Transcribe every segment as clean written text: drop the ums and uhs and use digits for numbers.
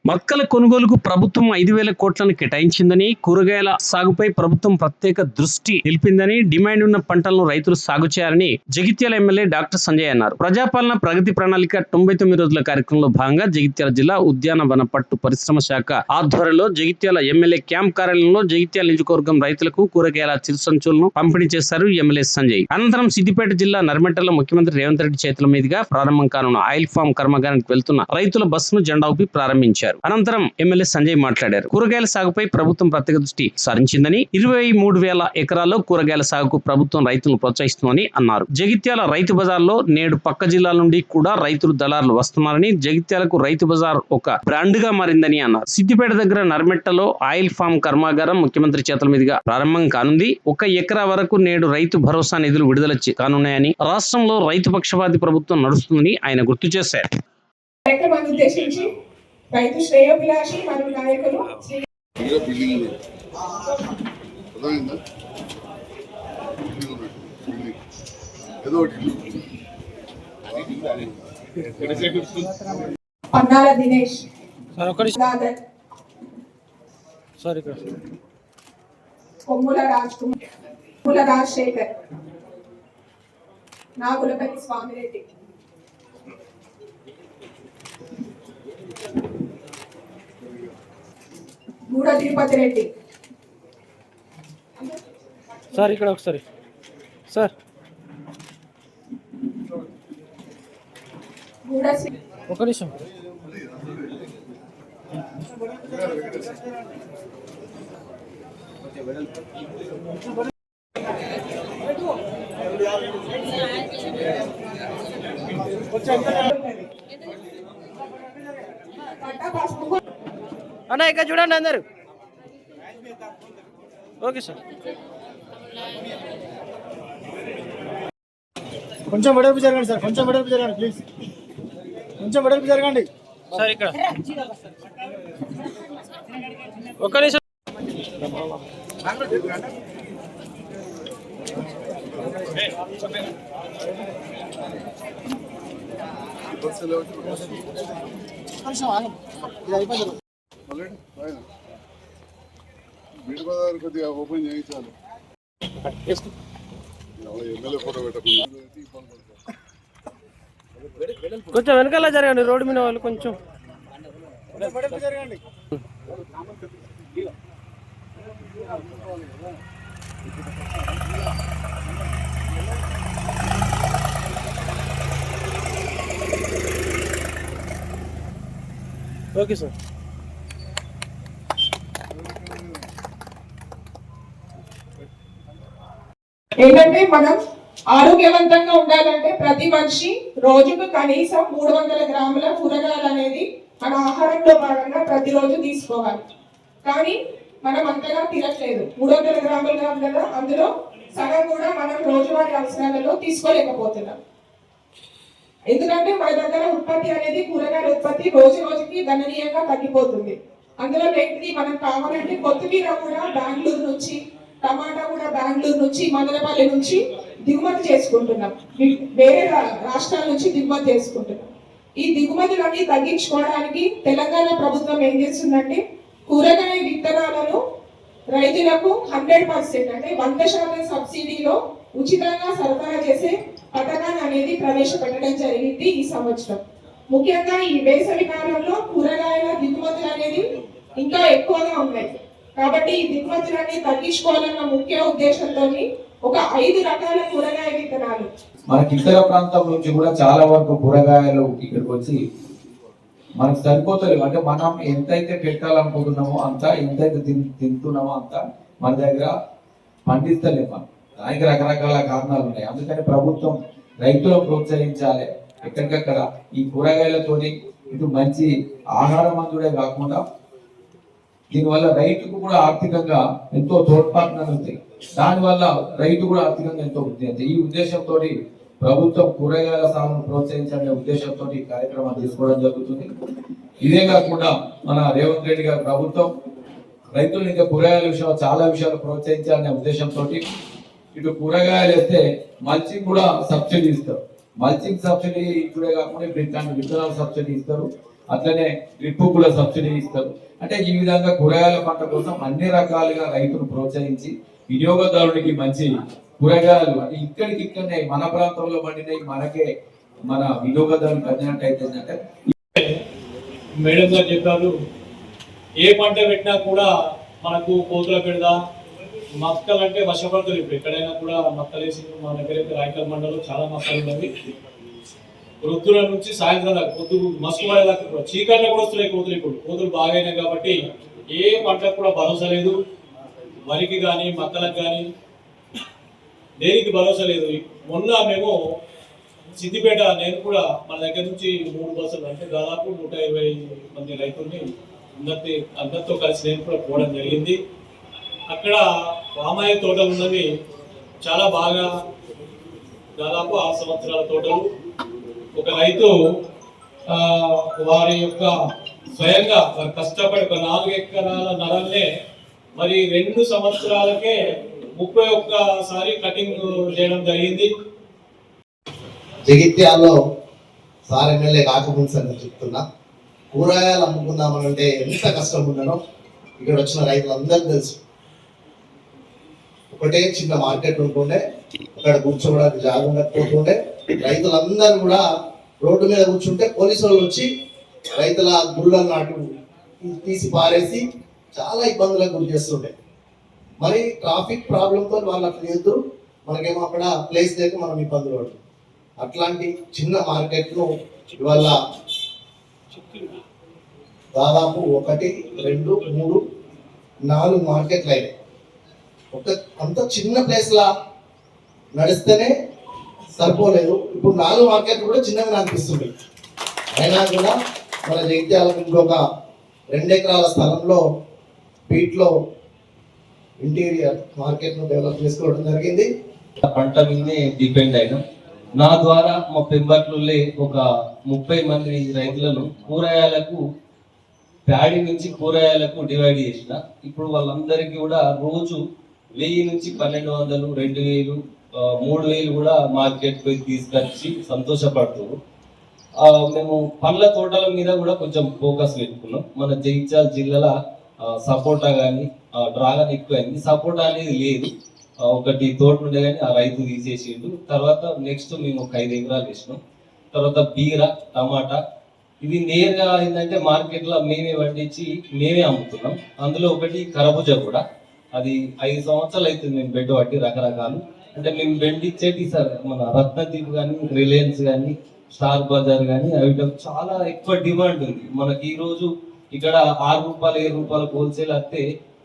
మొక్కల కొనుగోలుకు ప్రభుత్వం 5,000 కోట్లను కేటాయించిందని, కూరగాయల సాగుపై ప్రభుత్వం ప్రత్యేక దృష్టి నిలిపిందని, డిమాండ్ ఉన్న పంటలను రైతులు సాగు చేయాలని జగిత్యాల ఎమ్మెల్యే డాక్టర్ సంజయ్ అన్నారు. ప్రజాపాలన ప్రగతి ప్రణాళిక 99 రోజుల కార్యక్రమంలో భాగంగా జగిత్యాల జిల్లా ఉద్యానవన పట్టు పరిశ్రమ శాఖ ఆధ్వర్యంలో జగిత్యాల ఎమ్మెల్యే క్యాంప్ కార్యాలయంలో జగిత్యాల నియోజకవర్గం రైతులకు కూరగాయల చిరుసంచులను పంపిణీ చేశారు ఎమ్మెల్యే సంజయ్. అనంతరం సిద్దిపేట జిల్లా నర్మెట్టలో ముఖ్యమంత్రి రేవంత్ రెడ్డి చేతుల మీదుగా ప్రారంభం కానున్న ఆయిల్ ఫామ్ కర్మాగారానికి వెళ్తున్న రైతుల బస్సును జెండా ఊపి ప్రారంభించారు. అనంతరం ఎమ్మెల్యే సంజయ్ మాట్లాడారు. కూరగాయల సాగుపై ప్రభుత్వం ప్రత్యేక దృష్టి సారించిందని, 23,000 ఎకరాల్లో కూరగాయల సాగుకు ప్రభుత్వం రైతులను ప్రోత్సహిస్తుందని అన్నారు. జగిత్యాల రైతు బజార్లో నేడు పక్క జిల్లాల నుండి కూడా రైతులు దళారులు వస్తున్నారని, జగిత్యాలకు రైతు బజార్ ఒక బ్రాండ్ గా మారిందని అన్నారు. సిద్దిపేట దగ్గర నర్మెట్టలో ఆయిల్ ఫామ్ కర్మాగారం ముఖ్యమంత్రి చేతుల మీదుగా ప్రారంభం కానుంది. 1 ఎకరా వరకు నేడు రైతు భరోసా నిధులు విడుదల కానున్నాయని, రాష్ట్రంలో రైతు పక్షపాతి ప్రభుత్వం నడుస్తుందని ఆయన గుర్తు చేశారు. రైతు శ్రేయోభిలాషి మరియు నాయకులు పన్నాల దినేష్, కొమ్ముల రాజ్ కుమార్, కొమ్ముల రాజశేఖర్, నాగులపల్లి స్వామిరెడ్డి, గూడ తిరుపతి రెడ్డి. సార్ ఇక్కడ ఒకసారి సార్ ఒక నిమిషం. అన్న ఇక్కడ చూడండి అందరు. ఓకే సార్, కొంచెం వెడల్పు జరగండి సార్, కొంచెం వెడల్పు జరగండి ప్లీజ్, కొంచెం వెడల్పు జరగండి సార్. ఇక్కడ ఒక నిమిషం. కొద్దిగా ఓపెన్ చేయించాలి. కొంచెం వెనకాల జరగండి, రోడ్డు మీద వాళ్ళు కొంచెం జరగండి. Okay sir. ఏంటంటే మనం ఆరోగ్యవంతంగా ఉండాలంటే ప్రతి మనిషి రోజుకు కనీసం 300 గ్రాముల కూరగాయలు అనేది మన ఆహారంలో భాగంగా ప్రతిరోజు తీసుకోవాలి. కానీ మనం అంతగా తినట్లేదు. 300 గ్రాములు కాదు కదా, అందులో సగం కూడా మనం రోజువారీ అవసరాలలో తీసుకోలేకపోతున్నాం. ఎందుకంటే మన దగ్గర ఉత్పత్తి అనేది కూరగాయల ఉత్పత్తి రోజు రోజుకి గణనీయంగా తగ్గిపోతుంది. అందులో ఏంటిది, మనం కావాలంటే కొత్తిమీర కూడా బెంగళూరు నుంచి, టమాటా కూడా బెంగళూరు నుంచి, మదనపల్లి నుంచి దిగుమతి చేసుకుంటున్నాం. వేరే రాష్ట్రాల నుంచి దిగుమతి చేసుకుంటున్నాం. ఈ దిగుమతులన్నీ తగ్గించుకోవడానికి తెలంగాణ ప్రభుత్వం ఏం చేస్తుందంటే కూరగాయ విత్తనాలను రైతులకు 100% అంటే 100% సబ్సిడీలో ఉచితంగా సరఫరా చేసే పథకాన్ని అనేది ప్రవేశపెట్టడం జరిగింది ఈ సంవత్సరం. ముఖ్యంగా ఈ వేసవి కాలంలో కూరగాయల దిగుమతులు అనేది ఇంకా ఎక్కువగా ఉన్నాయి. కాబట్టి ఈ దిగుమతులన్నీ తగ్గించుకోవాలన్న ముఖ్య ఉద్దేశంతో ఒక 5 రకాల కూరగాయ విత్తనాలు, మనకి ఇతర ప్రాంతం నుంచి కూడా చాలా వరకు కూరగాయలు ఇక్కడికి వచ్చి మనకు సరిపోతలేవు. అంటే మనం ఎంతైతే పెట్టాలనుకుంటున్నామో అంత, ఎంతైతే తింటున్నామో అంత మన దగ్గర పండిస్తలేము. మనం దానికి రకరకాల కారణాలు ఉన్నాయి. అందుకని ప్రభుత్వం రైతులను ప్రోత్సహించాలి. ఎక్కడికక్కడ ఈ కూరగాయలతోని ఇటు మంచి ఆహారం అందుడే కాకుండా దీనివల్ల రైతుకు కూడా ఆర్థికంగా ఎంతో తోడ్పాటు అందుతాయి. దానివల్ల రైతు కూడా ఆర్థికంగా ఎంతో వృద్ధి అవుతాయి. ఈ ఉద్దేశంతో ప్రభుత్వం కూరగాయల సాగును ప్రోత్సహించాలనే ఉద్దేశంతో ఈ కార్యక్రమాన్ని తీసుకోవడం జరుగుతుంది. ఇదే కాకుండా మన రేవంత్ రెడ్డి గారి ప్రభుత్వం రైతులు ఇంకా కూరగాయల విషయంలో చాలా విషయాలు ప్రోత్సహించాలనే ఉద్దేశంతో ఇటు కూరగాయలు వేస్తే మల్చింగ్ కూడా సబ్సిడీ ఇస్తారు. మల్చింగ్ సబ్సిడీ ఇప్పుడే కాకుండా ఇప్పుడు ఇట్లాంటి విత్తనాలు సబ్సిడీ ఇస్తారు. అట్లనే డ్రిప్ కూడా సబ్సిడీ ఇస్తారు. అంటే ఈ విధంగా కూరగాయల పంట కోసం అన్ని రకాలుగా రైతును ప్రోత్సహించి వినియోగదారునికి మంచి కూరగాయలు అంటే ఇక్కడికిక్కడనే మన ప్రాంతంలో పండినవి మనకే మన వినియోగదారునికి అందినట్టు అంటే మేడం గారు చెప్పారు, ఏ పంట పెట్టినా కూడా మనకు కోతుల పెడదా మక్కలు అంటే వర్షపడతారు. ఇప్పుడు ఎక్కడైనా కూడా మక్కలు వేసి మన దగ్గర అయితే రాయకల్ మండలంలో చాలా మక్కలు ఉన్నవి. వృద్ధుల నుంచి సాయంత్రం దాకా పొద్దు మస్తు పడేదాకా కూడా చీకట్లో కూడా వస్తున్నాయి కోతులు. ఇప్పుడు కోతులు బాగైనాయి కాబట్టి ఏ పంటకు కూడా భరోసా లేదు. వరికి కానీ మక్కలకు కానీ దేనికి భరోసా లేదు. మొన్న మేము సిద్దిపేట, నేను కూడా మన దగ్గర నుంచి 3 బస్సులు అంటే దాదాపు 120 మంది రైతుల్ని అందరితో కలిసి నేను కూడా పోవడం జరిగింది. అక్కడ వామాయి తోటలు ఉన్నవి చాలా బాగా, దాదాపు 6 సంవత్సరాల తోటలు. ఒక రైతు వారి యొక్క స్వయంగా వారు కష్టపడి ఒక 4 ఎకరాల నరల్నే మరి 2 సంవత్సరాలకే 31 సారి కటింగ్ చేయడం జరిగింది. జగిత్యాల్లో సార్ ఎమ్మెల్యే కాకముందు సంగతి చెప్తున్నా, కూరగాయలు అమ్ముకుందామనంటే ఎంత కష్టం ఉండనో ఇక్కడ వచ్చిన రైతులందరూ తెలుసు. ఒకటే చిన్న మార్కెట్ ఉంటుండే, అక్కడ కూర్చోవడానికి జాగ ఉండకపోతుండే. రైతులందరూ కూడా రోడ్డు మీద కూర్చుంటే పోలీసు వాళ్ళు వచ్చి రైతుల గుళ్ళ నాటు తీసి పారేసి చాలా ఇబ్బందులకు గురి చేస్తుండే. మరి ట్రాఫిక్ ప్రాబ్లంతో వాళ్ళు అట్లా చేద్దరు, మనకేమో అక్కడ ప్లేస్ లేక మనం ఇబ్బందులు పడుతుంది. అట్లాంటి చిన్న మార్కెట్ను ఇవాళ దాదాపు 1, 2, 3, 4 మార్కెట్లు అయినాయి. అంత చిన్న ప్లేస్ లా నడిస్తేనే సరిపోలేదు. ఇప్పుడు 4 మార్కెట్లు కూడా చిన్నగా అనిపిస్తుంది. అయినా కూడా మన జగిత్యాల ఇంకొక 2 ఎకరాల స్థలంలో వీటిలో ఇంటీరియర్ మార్కెట్ ను డెవలప్ చేసుకోవడం జరిగింది. పంట మీదనే డిపెండ్ అయినా నా ద్వారా మా పెంబట్లలో ఒక 30 మంది రైతులను కూరగాయలకు ప్యాడీ నుంచి కూరగాయలకు డివైడ్ చేసిన. ఇప్పుడు వాళ్ళందరికీ కూడా రోజు 1000 నుంచి 1200, 2000, 3000 కూడా మార్కెట్ పోయి తీసుకొచ్చి సంతోషపడుతున్నారు. మేము పండ్ల తోటల మీద కూడా కొంచెం ఫోకస్ పెట్టుకున్నాం. మన జగిత్యాల జిల్లాలో సపోటా కానీ డ్రాగన్ ఎక్కువైంది. సపోటా అనేది లేదు, ఒకటి తోట ఉండే కానీ ఆ రైతు తీసేసిండు. తర్వాత నెక్స్ట్ మేము ఒక 5 ఎకరాలు వేసినాం. తర్వాత బీర, టమాటా ఇది నేరుగా ఏంటంటే మార్కెట్లో మేమే పండించి మేమే అమ్ముతున్నాం. అందులో ఒకటి కరబూజా కూడా, అది 5 సంవత్సరాలు అవుతుంది మేము బెడ్ పట్టి. రకరకాలు అంటే మేము బెండిచ్చేటి సార్ మన రత్నదీప్ కానీ, రిలయన్స్ కానీ, స్టార్ బజార్ కానీ అవి చాలా ఎక్కువ డిమాండ్ ఉంది మనకి. ఈ రోజు ఇక్కడ 6 రూపాయలు 7 రూపాయలు హోల్సేల్ వస్తే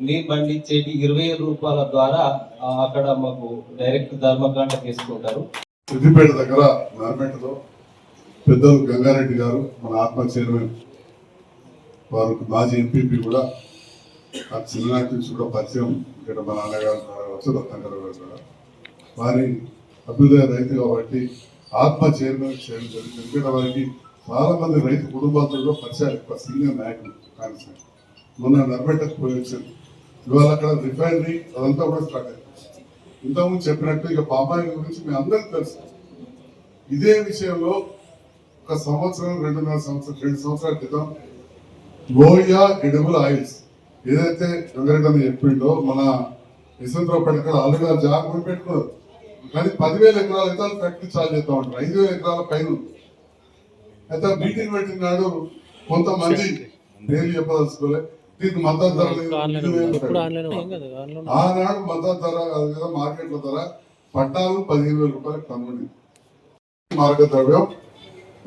మేము పండించేటి 20,000 రూపాయల ద్వారా అక్కడ మాకు డైరెక్ట్ ధర్మకాండ తీసుకుంటారు. సిద్దిపేట దగ్గర నార్మెంట్లో పెద్దలు గంగారెడ్డి గారు మన ఆత్మ చైర్మన్, వారు మాజీ ఎంపీపీ కూడా, ఆ చిన్ననాటి నుంచి కూడా పరిచయం. ఇక్కడ మా నాన్నగారు రత్నాకర్ గారు కూడా వారి అభ్యుదయ రైతు కాబట్టి ఆత్మ చైర్మన్ చేయడం జరిగింది. ఎందుకంటే వారికి చాలా మంది రైతు కుటుంబాలతో కూడా పరిచయాలు ఎక్కువ, సీనియర్ నాయకులు కాంగ్రెస్. మొన్న నర్మేటకు పోయి వచ్చాను. ఇవాళ అక్కడ రిఫైనరీ అదంతా కూడా స్టార్ట్ అయింది. ఇంతకుముందు చెప్పినట్టు ఇక పామాయిల్ గురించి మీ అందరికీ తెలుసు. ఇదే విషయంలో ఒక 1 సంవత్సరం 2 సంవత్సరాల క్రితం లోయ ఎడిబుల్ ఆయిల్స్ ఏదైతే వెంకరెడ్డి చెప్పిండో మన యశ్వంతరావుపేట ఇక్కడ ఆల్రెడీ జాగ్రత్త పెట్టుకున్నారు. కానీ 10,000 ఎకరాలు అయితే ఫ్యాక్టరీ చార్జ్ చేస్తా ఉంటారు. 5,000 ఎకరాల పైన అయితే మీటింగ్ పెట్టిన నాడు కొంతమంది డైలీ చెప్పదలుచుకోలే, దీనికి మద్దతు ధర ఆనాడు మద్దతు ధర అది కదా మార్కెట్ల ధర పట్టాలు 15,000 రూపాయలు కనుగొని మార్కెట్ ద్రవ్యం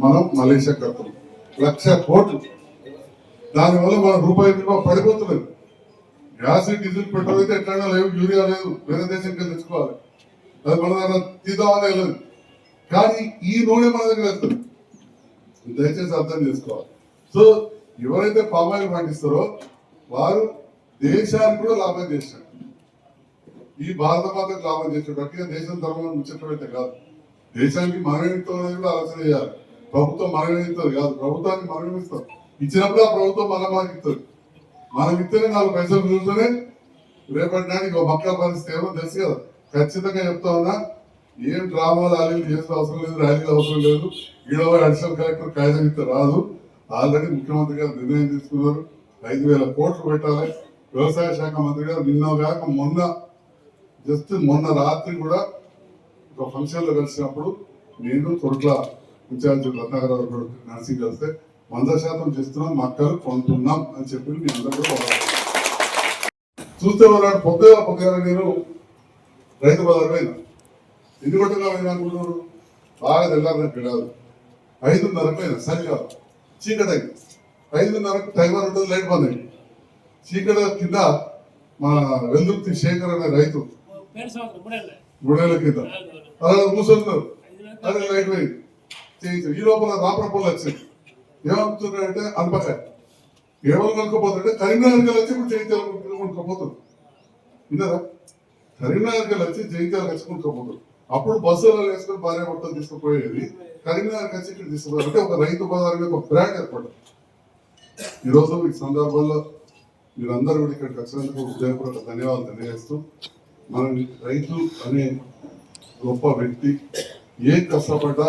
మనం మలేషియా కడుతున్నాం 1,00,000 కోట్లు. దానివల్ల మనం రూపాయి పడిపోతున్నది. గ్యాస్, డీజిల్, పెట్రోల్ అయితే ఎట్లయినా లేవు, యూరియా లేదు, వేరే దేశంకి తెచ్చుకోవాలి. అది మన దగ్గర తీద్దామనే లేదు. కానీ ఈ నూనె మన దగ్గర వెళ్తుంది. దయచేసి అర్థం చేసుకోవాలి. సో ఎవరైతే పామాయిల్ పండిస్తారో వారు దేశానికి కూడా లాభం చేశారు. ఈ భారత మాతకు లాభం చేశాడు. అట్లా దేశం ధర్మం ముచ్చటమైతే కాదు, దేశానికి మనమిస్తాం అనేది కూడా ఆలోచన చేయాలి. ప్రభుత్వం మనమిస్తుంది కాదు, ప్రభుత్వానికి మనమిస్తాం. ఇచ్చినప్పుడు ఆ ప్రభుత్వం మనకి ఇస్తుంది. మనం ఇస్తేనే 4 పైసలు మిగులుతూనే రేపటి నాటికి మక్కల పరిస్థితి ఏమో తెలుసు కదా. ఖచ్చితంగా చెప్తా ఉన్నా, ఏం డ్రామాలు ర్యాలీలు చేసిన అవసరం లేదు, ర్యాలీలు అవసరం లేదు. 7వ అడిషనల్ కలెక్టర్ కాగితం ఇస్తే రాదు. ఆల్రెడీ ముఖ్యమంత్రి గారు నిర్ణయం తీసుకున్నారు, 5,000 కోట్లు పెట్టాలి. వ్యవసాయ శాఖ మంత్రి గారు మొన్న రాత్రి కూడా ఒక ఫంక్షన్ లో కలిసినప్పుడు నేను తొట్ల ఇన్ఛార్జ్ రత్నాకర్ నర్సింగ్ కలిస్తే 100% చేస్తున్నాం, మక్కలు కొంటున్నాం అని చెప్పి మీ అందరూ కూడా చూస్తే వాళ్ళు పొద్దుగా నేను రైతు బజార్ పోయినా. ఎన్ని గంటలుగా పోయినా అనుకుంటున్నారు? బాగా తెల్లారినట్టు కాదు, 5:30 పోయినా. సరిగా చీకటి అయింది. 5:30 టైమర్ ఉంటుంది, లైట్ బంద్ అయింది. చీకటి కింద మా వెల్దుర్తి శేఖర్ అనే రైతు 3 ఏళ్ల కింద అలా కూర్చుంటున్నారు. అదే లైట్ పోయింది చేయించారు. ఈ లోపల రాప్రపల్లి వచ్చింది. ఏమవుతున్నారంటే అల్పకాయ ఎవరు కొనుక్కోపోతుంటే కరీంనగర్కి వచ్చి ఇప్పుడు జయించాలి కొనుక్కోపోతుంది. విన్నారా? కరీంనగర్కి వచ్చి జయించాలి వచ్చి కొనుక్కోపోతుంది. అప్పుడు బస్సులలో వేసుకొని భార్య భర్తలు తీసుకుపోయేది, కరీంనగర్కి వచ్చి ఇక్కడ తీసుకుపోయారు. అంటే ఒక రైతు బజార్ మీద ఒక బ్రాండ్ ఏర్పడింది. ఈరోజు ఈ సందర్భంలో మీరందరూ కూడా ఇక్కడికి వచ్చినందుకు హృదయపూర్వక ధన్యవాదాలు తెలియజేస్తూ, మనం రైతు అనే గొప్ప వ్యక్తి ఏం కష్టపడ్డా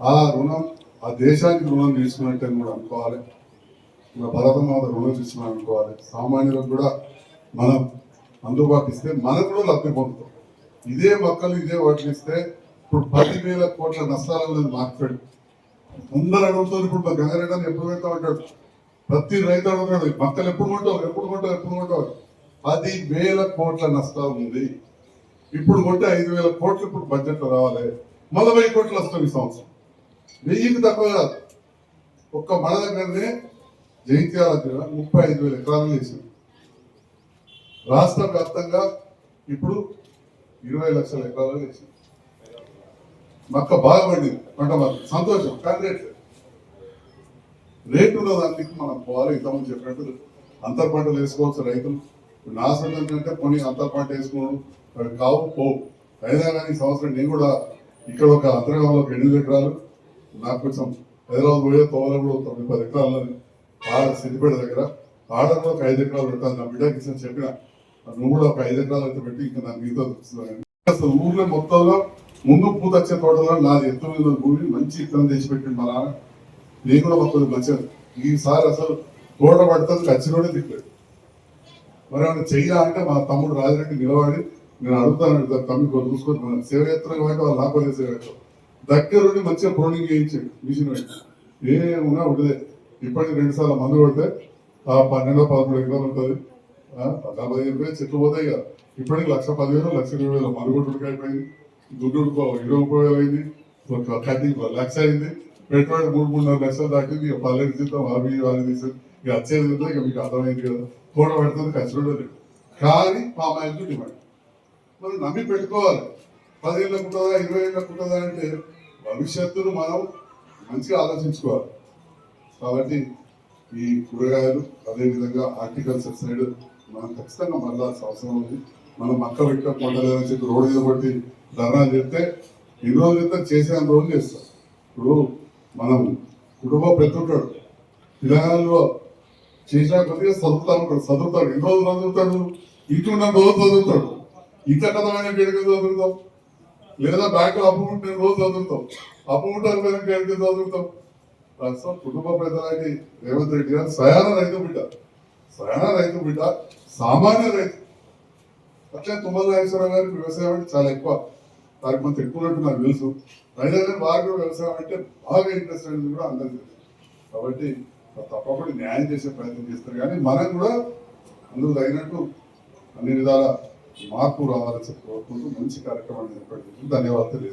ఆ రుణం ఆ దేశానికి రుణం తీసుకున్నట్టు కూడా అనుకోవాలి. మన భరతమాత రుణం తీసుకున్నాం అనుకోవాలి. సామాన్యులకు కూడా మనం అందుబాటు ఇస్తే మనకు కూడా లబ్ధి పొందుతాం. ఇదే మొక్కలు ఇదే వాటిని ఇస్తే ఇప్పుడు 10,000 కోట్ల నష్టాలు మార్కెట్ అందరూ అడుగుతారు. ఇప్పుడు గంగారెడ్డి ఎప్పుడు పెడతా ఉంటాడు, ప్రతి రైతు అడుగుతాడు మొక్కలు ఎప్పుడు కొంటావు. 10,000 కోట్ల నష్టాలు ఉంది. ఇప్పుడు కొంటే 5,000 కోట్లు ఇప్పుడు బడ్జెట్ లో రావాలి. మళ్ళీ 1000 కోట్లు వస్తాయి ఈ సంవత్సరం. 1000కి తక్కువ కాదు. ఒక్క మన దగ్గరనే జైత్యాల 35,000 ఎకరాలు చేసింది. రాష్ట్ర వ్యాప్తంగా ఇప్పుడు 20 లక్షల ఎకరాలు చేసింది. మక్క బాగా పండింది, పంట బాగా సంతోషం. కానీ రేటు ఉన్న దానికి మనం పోవాలి. ఇంతకుముందు చెప్పినట్టు అంతర్ పంటలు వేసుకోవచ్చు రైతులు. నా సందర్భం అంటే కొన్ని అంతర్ పంట వేసుకోవడం అవి కావు పోవు. అయినా కానీ సంవత్సరం నేను కూడా ఇక్కడ ఒక అంతర్గంలో 8 ఎకరాలు, నాకు కొంచెం హైదరాబాద్ పోయే తోవలో కూడా 9-10 ఎకరాలు ఆడ సిద్దిపేట దగ్గర ఆడ కూడా ఒక 5 ఎకరాలు పెట్టాను. నా బిడ్డకి ఇచ్చిన చెప్పిన నువ్వు కూడా ఒక 5 ఎకరాలు అయితే పెట్టి ఇంకా నాకు మిగతా అసలు ఊర్లో మొత్తంలో ముందు పూత వచ్చే తోటలో నాది ఎత్తు భూమి మంచి ఇత్తనం తెచ్చి పెట్టింది మా నాన్న. నేను కూడా మొత్తం మంచిగా ఈసారి అసలు తోట పడుతుంది ఖచ్చితంగా తిప్పలేదు. మరి ఏమైనా చెయ్యా అంటే మా తమ్ముడు రాజరెడ్డి నిలబడి నేను అడుగుతాను, తమ్ముడు చూసుకొని మన సేవ ఎత్తున కాబట్టి వాళ్ళు నాపదే సేవ ఎత్తాం దగ్గరుండి మంచిగా ప్రౌనింగ్ చేయించాడు మిషన్ పెట్టి. ఏమున్నా ఉండదే. ఇప్పటికి 2 సార్లు మందు కొడితే 12-13 ఎకరాలు ఉంటుంది. 45,000 చెట్లు పోతాయి కదా. ఇప్పటికి 1,10,000 1,20,000 మరుగుడుకు అయిపోయింది. దుడ్డుకో 20,000 అయింది. కటింగ్ 1,00,000 అయింది. పెట్టుబడి 3-3.5 లక్షలు దాటింది. ఇక 12 జీతం అవి వాళ్ళు తీసేది. ఇక వచ్చేది ఇక మీకు అర్థమైంది కదా. తోట పెడుతుంది ఖచ్చితంగా లేదు. కానీ పామాయిల్కి డిమాండ్ మనం నమ్మి పెట్టుకోవాలి. 10 ఏళ్ళకు ఉంటుందా 20 ఏళ్ళకు ఉంటుందా అంటే భవిష్యత్తును మనం మంచిగా ఆలోచించుకోవాలి. కాబట్టి ఈ కూరగాయలు అదేవిధంగా హార్టికల్చర్ సైడ్ మనం ఖచ్చితంగా మరలాల్సిన అవసరం ఉంది. మనం మక్క పెట్ట కొండలేదని చెప్పి రోడ్డు మీద బట్టి ధర్నాలు చెప్తే ఎన్ని రోజులు చెప్తే చేసే రోజులు చేస్తాం. ఇప్పుడు మనం కుటుంబం పెట్టుకుంటాడు తెలంగాణలో చేసినా కొద్దిగా చదువుతాడు. ఎన్ని రోజులు చదువుతాడు? ఇటున్న రోజు చదువుతాడు. ఇంత కథమైన కేడికి చదువుతాం, లేదా బ్యాంకు అప్పు ఉంటే రోజు చదువుతాం. అప్పు ఉంటారు కేడికి చదువుతాం. ప్రస్తుతం కుటుంబ పెద్దలాంటి రేవంత్ రెడ్డి గారు స్వయాన రైతు బిడ్డ, సామాన్య రైతు. అట్లే తుమ్మల నాగేశ్వరరావు గారికి వ్యవసాయం అంటే చాలా ఎక్కువ, వారికి కొంత ఎక్కువ ఉన్నట్టు నాకు తెలుసు. అయినా కానీ వారికి వ్యవసాయం అంటే బాగా ఇంట్రెస్ట్ అనేది కూడా అందరికీ తెలుసు. కాబట్టి తప్పకుండా న్యాయం చేసే ప్రయత్నం చేస్తారు. కానీ మనం కూడా అందుకు తగినట్టు అన్ని విధాల మార్పు రావాలని చెప్పి కోరుకుంటూ మంచి కార్యక్రమాన్ని ఏర్పాటు చేసి ధన్యవాదాలు తెలియజేస్తాను.